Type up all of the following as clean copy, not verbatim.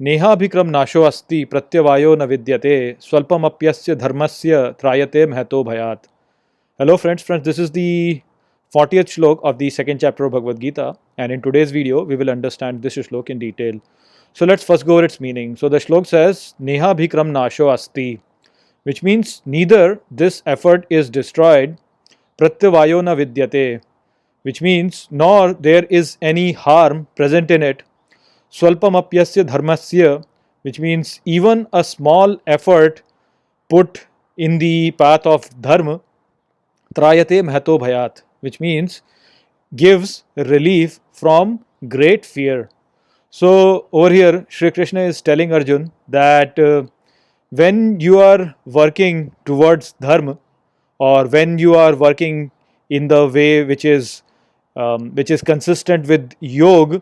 नेहाभिक्रम नाशो अस्ति प्रत्यवायो न विद्यते स्वल्पमप्यस्य धर्मस्य त्रायते महतो भयात्. Hello friends, this is the 40th shlok of the second chapter of Bhagavad Gita, and in today's video we will understand this shlok in detail. So let's first go over its meaning. So the shlok says Neha Bhikram Nasho Asti, which means neither this effort is destroyed, Pratyavayo na vidyate, which means nor there is any harm present in it, Swalpamapyasya dharmasya, which means even a small effort put in the path of dharma, Trayate Mahato Bhayat, which means gives relief from great fear. So over here, Shri Krishna is telling Arjun that when you are working towards dharma, or when you are working in the way which is consistent with yoga,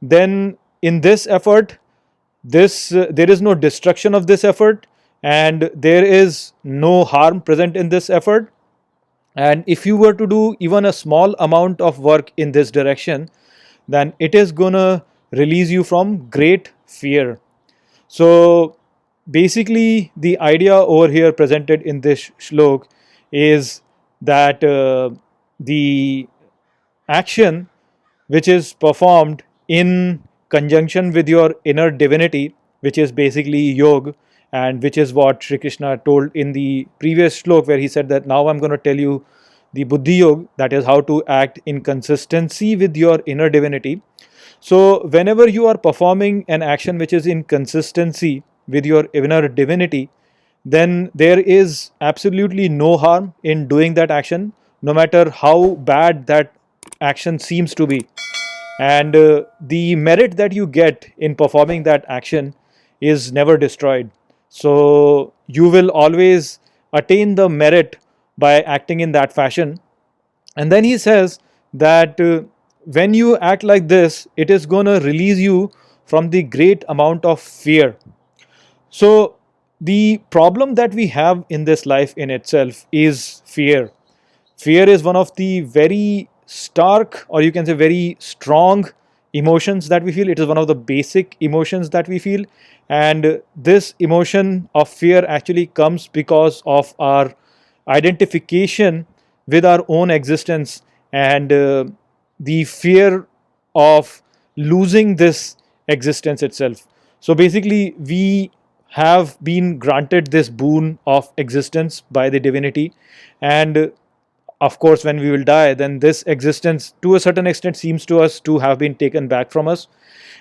then in this effort, there is no destruction of this effort, and there is no harm present in this effort. And if you were to do even a small amount of work in this direction, then it is gonna release you from great fear. So basically, the idea over here presented in this shlok is that the action which is performed in conjunction with your inner divinity, which is basically yoga, and which is what Sri Krishna told in the previous shlok, where he said that now I'm going to tell you the Buddhi Yoga, that is how to act in consistency with your inner divinity. So whenever you are performing an action which is in consistency with your inner divinity, then there is absolutely no harm in doing that action, no matter how bad that action seems to be. And the merit that you get in performing that action is never destroyed. So you will always attain the merit by acting in that fashion. And then he says that when you act like this, it is going to release you from the great amount of fear. So the problem that we have in this life in itself is fear. Fear is one of the very stark, or you can say very strong emotions that we feel. It is one of the basic emotions that we feel. And this emotion of fear actually comes because of our identification with our own existence, and the fear of losing this existence itself. So basically, we have been granted this boon of existence by the divinity, and of course when we will die, then this existence to a certain extent seems to us to have been taken back from us.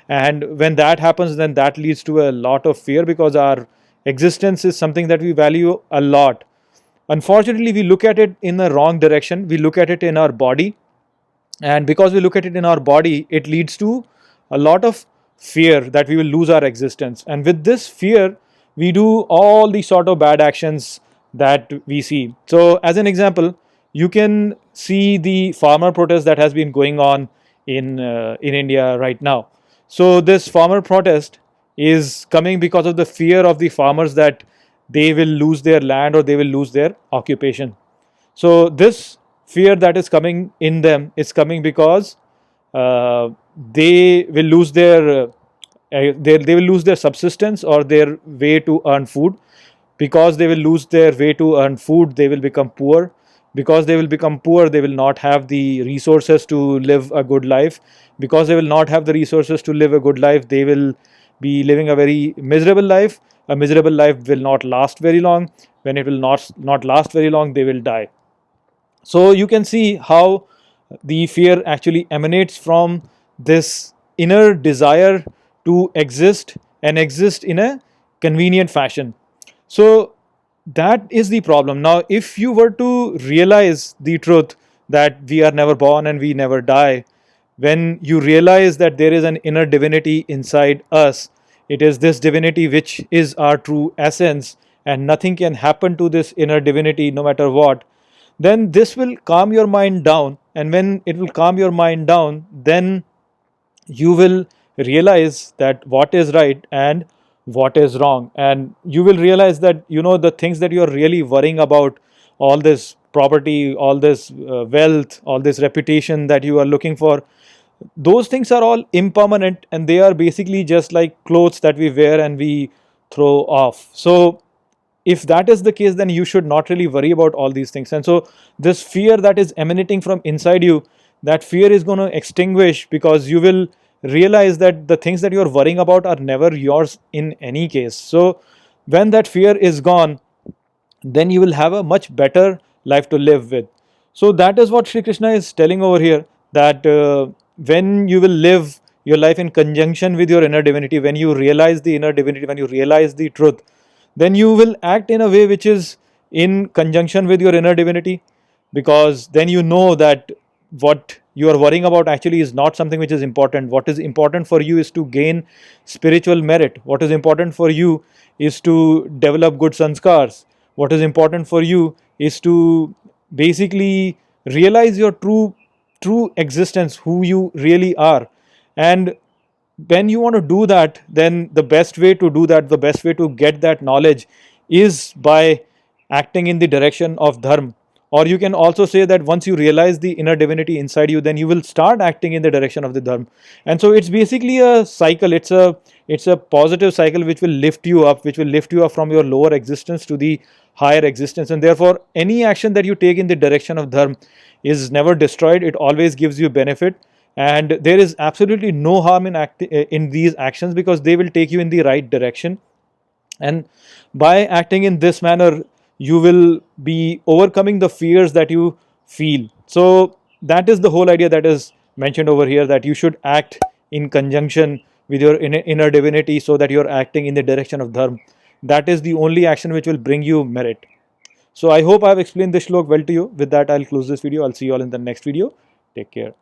And when that happens, then that leads to a lot of fear, because our existence is something that we value a lot. Unfortunately, we look at it in the wrong direction. We look at it in our body, and because we look at it in our body, it leads to a lot of fear that we will lose our existence. And with this fear, we do all the sort of bad actions that we see. So as an example, you can see the farmer protest that has been going on in India right now. So this farmer protest is coming because of the fear of the farmers that they will lose their land or they will lose their occupation. So this fear that is coming in them is coming because they will lose they will lose their subsistence or their way to earn food. Because they will lose their way to earn food, they will become poor. Because they will become poor, they will not have the resources to live a good life. Because they will not have the resources to live a good life, they will be living a very miserable life. A miserable life will not last very long. When it will not last very long, they will die. So you can see how the fear actually emanates from this inner desire to exist, and exist in a convenient fashion. So that is the problem. Now, if you were to realize the truth that we are never born and we never die, when you realize that there is an inner divinity inside us, it is this divinity which is our true essence, and nothing can happen to this inner divinity no matter what, then this will calm your mind down. And when it will calm your mind down, then you will realize that what is right and what is wrong. And you will realize that, the things that you are really worrying about, all this property, all this wealth, all this reputation that you are looking for, those things are all impermanent, and they are basically just like clothes that we wear and we throw off. So if that is the case, then you should not really worry about all these things. And so this fear that is emanating from inside you, that fear is going to extinguish, because you will realize that the things that you're worrying about are never yours in any case. So when that fear is gone, then you will have a much better life to live with. So that is what Sri Krishna is telling over here, that when you will live your life in conjunction with your inner divinity, when you realize the inner divinity, when you realize the truth, then you will act in a way which is in conjunction with your inner divinity, because then you know that what you are worrying about actually is not something which is important. What is important for you is to gain spiritual merit. What is important for you is to develop good sanskars. What is important for you is to basically realize your true existence, who you really are. And when you want to do that, then the best way to do that, the best way to get that knowledge is by acting in the direction of dharma. Or you can also say that once you realize the inner divinity inside you, then you will start acting in the direction of the dharma. And so it's basically a cycle. It's a positive cycle which will lift you up, which will lift you up from your lower existence to the higher existence. And therefore any action that you take in the direction of dharma is never destroyed. It always gives you benefit, and there is absolutely no harm in these actions, because they will take you in the right direction. And by acting in this manner, you will be overcoming the fears that you feel. So that is the whole idea that is mentioned over here, that you should act in conjunction with your inner divinity, so that you're acting in the direction of dharma. That is the only action which will bring you merit. So I hope I have explained this shlok well to you. With that, I'll close this video. I'll see you all in the next video. Take care.